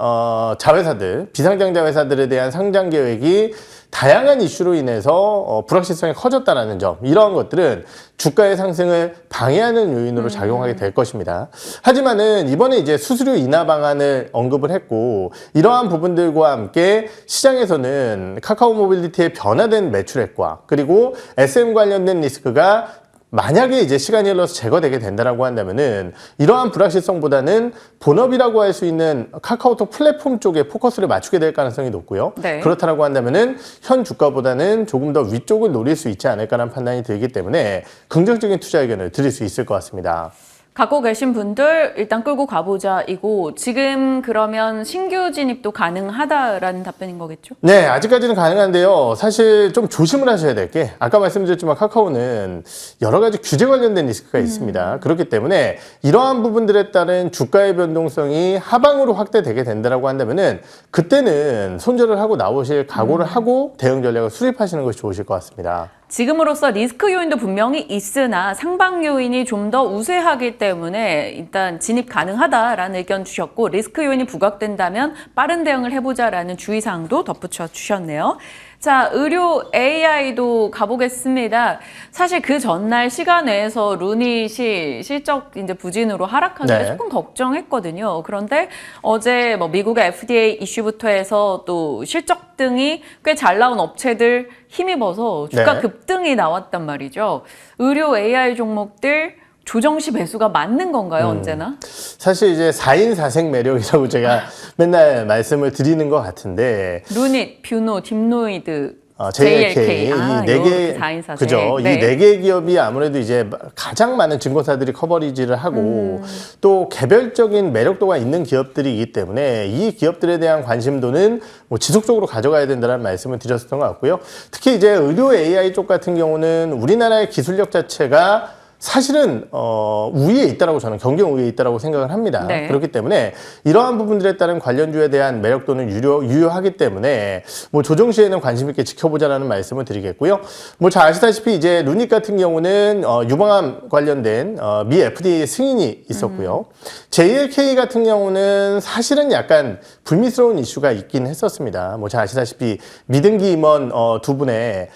자회사들, 비상장 자회사들에 대한 상장 계획이 다양한 이슈로 인해서 불확실성이 커졌다는 점, 이러한 것들은 주가의 상승을 방해하는 요인으로 작용하게 될 것입니다. 하지만은 이번에 이제 수수료 인하 방안을 언급을 했고, 이러한 부분들과 함께 시장에서는 카카오 모빌리티의 변화된 매출액과 그리고 SM 관련된 리스크가 만약에 이제 시간이 흘러서 제거되게 된다라고 한다면은 이러한 불확실성보다는 본업이라고 할 수 있는 카카오톡 플랫폼 쪽에 포커스를 맞추게 될 가능성이 높고요. 네. 그렇다라고 한다면은 현 주가보다는 조금 더 위쪽을 노릴 수 있지 않을까라는 판단이 들기 때문에 긍정적인 투자 의견을 드릴 수 있을 것 같습니다. 갖고 계신 분들 일단 끌고 가보자 이고 지금 그러면 신규 진입도 가능하다라는 답변인 거겠죠? 네, 아직까지는 가능한데요. 사실 좀 조심을 하셔야 될 게, 아까 말씀드렸지만 카카오는 여러 가지 규제 관련된 리스크가 있습니다. 그렇기 때문에 이러한 부분들에 따른 주가의 변동성이 하방으로 확대되게 된다라고 한다면은 그때는 손절을 하고 나오실 각오를 하고 대응 전략을 수립하시는 것이 좋으실 것 같습니다. 지금으로서 리스크 요인도 분명히 있으나 상방 요인이 좀 더 우세하기 때문에 일단 진입 가능하다라는 의견 주셨고, 리스크 요인이 부각된다면 빠른 대응을 해보자라는 주의사항도 덧붙여 주셨네요. 자, 의료 AI도 가보겠습니다. 사실 그 전날 시간에서 루닛이 실적 이제 부진으로 하락하는 게 네. 조금 걱정했거든요. 그런데 어제 뭐 미국의 FDA 이슈부터 해서 또 실적 등이 꽤 잘 나온 업체들 힘입어서 주가 네. 급등이 나왔단 말이죠. 의료 AI 종목들 조정 시 매수가 맞는 건가요, 언제나? 사실 이제 4인 4색 매력이라고 제가 맨날 말씀을 드리는 것 같은데, 루닛, 뷰노, 딥노이드, JLK, 이 이 네 개, 4인 4색. 그죠? 이 네 개 기업이 아무래도 이제 가장 많은 증권사들이 커버리지를 하고 또 개별적인 매력도가 있는 기업들이기 때문에 이 기업들에 대한 관심도는 뭐 지속적으로 가져가야 된다는 말씀을 드렸었던 것 같고요. 특히 이제 의료 AI 쪽 같은 경우는 우리나라의 기술력 자체가 사실은 우위에 있다라고 저는 경쟁 우위에 있다라고 생각을 합니다. 네. 그렇기 때문에 이러한 부분들에 따른 관련주에 대한 매력도는 유효하기 때문에 뭐 조정 시에는 관심 있게 지켜보자라는 말씀을 드리겠고요. 뭐 잘 아시다시피 이제 루닉 같은 경우는 유방암 관련된 미 FDA 승인이 있었고요. JLK 같은 경우는 사실은 약간 불미스러운 이슈가 있긴 했었습니다. 뭐 잘 아시다시피 미등기 임원 두 분의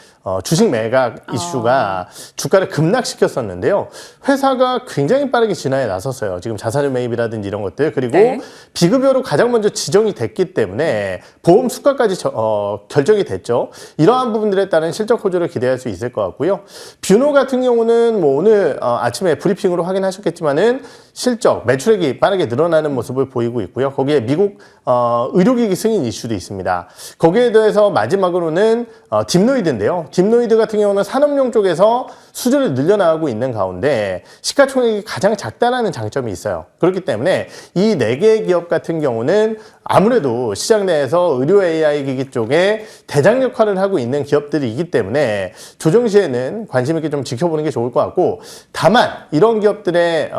주식 매각 이슈가 주가를 급락시켰었는데요. 회사가 굉장히 빠르게 진화에 나섰어요. 지금 자사주 매입이라든지 이런 것들. 그리고 네. 비급여로 가장 먼저 지정이 됐기 때문에 보험 수가까지 결정이 됐죠. 이러한 부분들에 따른 실적 호조를 기대할 수 있을 것 같고요. 뷰노 같은 경우는 뭐 오늘 아침에 브리핑으로 확인하셨겠지만은 실적, 매출액이 빠르게 늘어나는 모습을 보이고 있고요. 거기에 미국 의료기기 승인 이슈도 있습니다. 거기에 대해서 마지막으로는 딥노이드인데요. 딥노이드 같은 경우는 산업용 쪽에서 수주를 늘려나가고 있는 가운데 시가총액이 가장 작다라는 장점이 있어요. 그렇기 때문에 이 4개의 기업 같은 경우는 아무래도 시장 내에서 의료 AI 기기 쪽에 대장 역할을 하고 있는 기업들이기 때문에 조정 시에는 관심 있게 좀 지켜보는 게 좋을 것 같고, 다만 이런 기업들의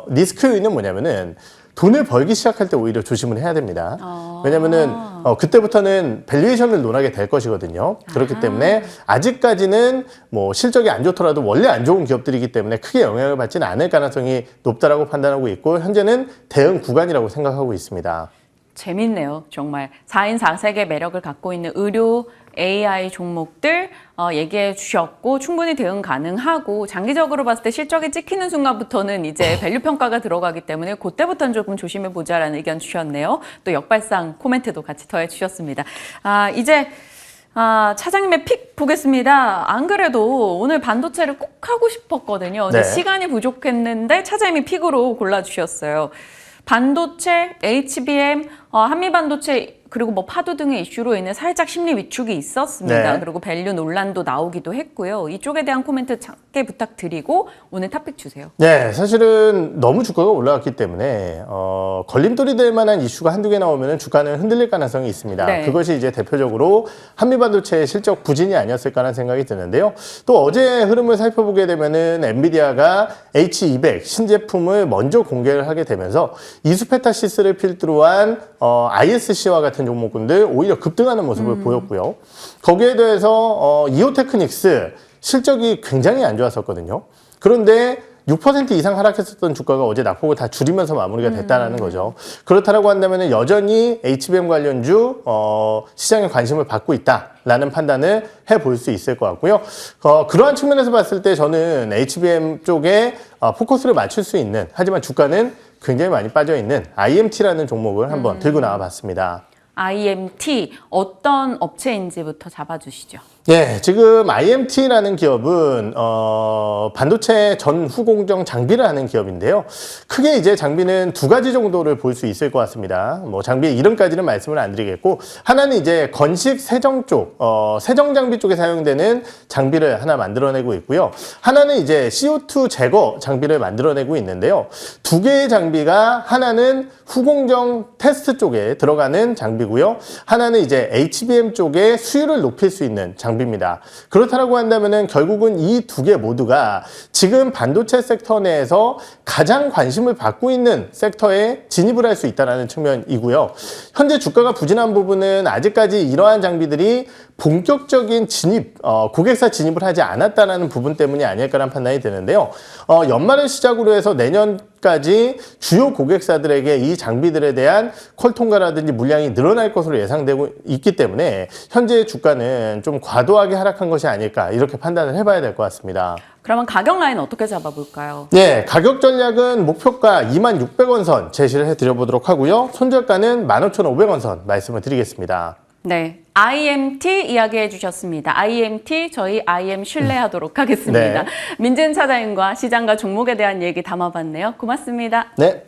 리스크 요인은 뭐냐면은 돈을 벌기 시작할 때 오히려 조심을 해야 됩니다. 왜냐면은 그때부터는 밸류에이션을 논하게 될 것이거든요. 그렇기 때문에 아직까지는 뭐 실적이 안 좋더라도 원래 안 좋은 기업들이기 때문에 크게 영향을 받지는 않을 가능성이 높다라고 판단하고 있고, 현재는 대응 구간이라고 생각하고 있습니다. 재밌네요. 정말 4인 4색의 매력을 갖고 있는 의료 AI 종목들 얘기해 주셨고, 충분히 대응 가능하고, 장기적으로 봤을 때 실적이 찍히는 순간부터는 이제 밸류 평가가 들어가기 때문에 그때부터는 조금 조심해 보자라는 의견 주셨네요. 또 역발상 코멘트도 같이 더해 주셨습니다. 이제 차장님의 픽 보겠습니다. 안 그래도 오늘 반도체를 꼭 하고 싶었거든요. 근데 네. 시간이 부족했는데 차장님이 픽으로 골라주셨어요. 반도체, HBM, 한미반도체, 그리고 뭐 파도 등의 이슈로 인해 살짝 심리 위축이 있었습니다. 네. 그리고 밸류 논란도 나오기도 했고요. 이쪽에 대한 코멘트 작게 부탁드리고 오늘 탑픽 주세요. 네, 사실은 너무 주가가 올라갔기 때문에 걸림돌이 될 만한 이슈가 한두 개 나오면 주가는 흔들릴 가능성이 있습니다. 네. 그것이 이제 대표적으로 한미반도체의 실적 부진이 아니었을까라는 생각이 드는데요. 또 어제 흐름을 살펴보게 되면은 엔비디아가 H200 신제품을 먼저 공개를 하게 되면서 이수페타시스를 필두로 한 ISC와 같은 종목군들 오히려 급등하는 모습을 보였고요. 거기에 대해서 이오테크닉스 실적이 굉장히 안 좋았었거든요. 그런데 6% 이상 하락했었던 주가가 어제 낙폭을 다 줄이면서 마무리가 됐다는 거죠. 그렇다고 한다면 여전히 HBM 관련주 시장에 관심을 받고 있다라는 판단을 해볼 수 있을 것 같고요. 그러한 측면에서 봤을 때 저는 HBM 쪽에 포커스를 맞출 수 있는, 하지만 주가는 굉장히 많이 빠져있는 IMT라는 종목을 한번 들고 나와봤습니다. IMT 어떤 업체인지부터 잡아주시죠. 네, 지금 IMT라는 기업은 반도체 전후 공정 장비를 하는 기업인데요. 크게 이제 장비는 두 가지 정도를 볼 수 있을 것 같습니다. 뭐 장비의 이름까지는 말씀을 안 드리겠고, 하나는 이제 건식 세정 쪽, 세정 장비 쪽에 사용되는 장비를 하나 만들어내고 있고요. 하나는 이제 CO2 제거 장비를 만들어내고 있는데요. 두 개의 장비가 하나는 후공정 테스트 쪽에 들어가는 장비고요. 하나는 이제 HBM 쪽에 수율을 높일 수 있는 장비입니다. 그렇다고 한다면은 결국은 이 두 개 모두가 지금 반도체 섹터 내에서 가장 관심을 받고 있는 섹터에 진입을 할 수 있다는 측면이고요. 현재 주가가 부진한 부분은 아직까지 이러한 장비들이 본격적인 진입, 고객사 진입을 하지 않았다는 부분 때문이 아닐까라는 판단이 드는데요. 연말을 시작으로 해서 내년까지 주요 고객사들에게 이 장비들에 대한 콜 통과라든지 물량이 늘어날 것으로 예상되고 있기 때문에 현재의 주가는 좀 과도하게 하락한 것이 아닐까, 이렇게 판단을 해봐야 될 것 같습니다. 그러면 가격 라인 어떻게 잡아볼까요? 네, 가격 전략은 목표가 26,600원 선 제시를 해드려보도록 하고요. 손절가는 15,500원 선 말씀을 드리겠습니다. 네, IMT 이야기해 주셨습니다. IMT 저희 IM 신뢰하도록 하겠습니다. 네. 민진 차장님과 시장과 종목에 대한 얘기 담아봤네요. 고맙습니다. 네.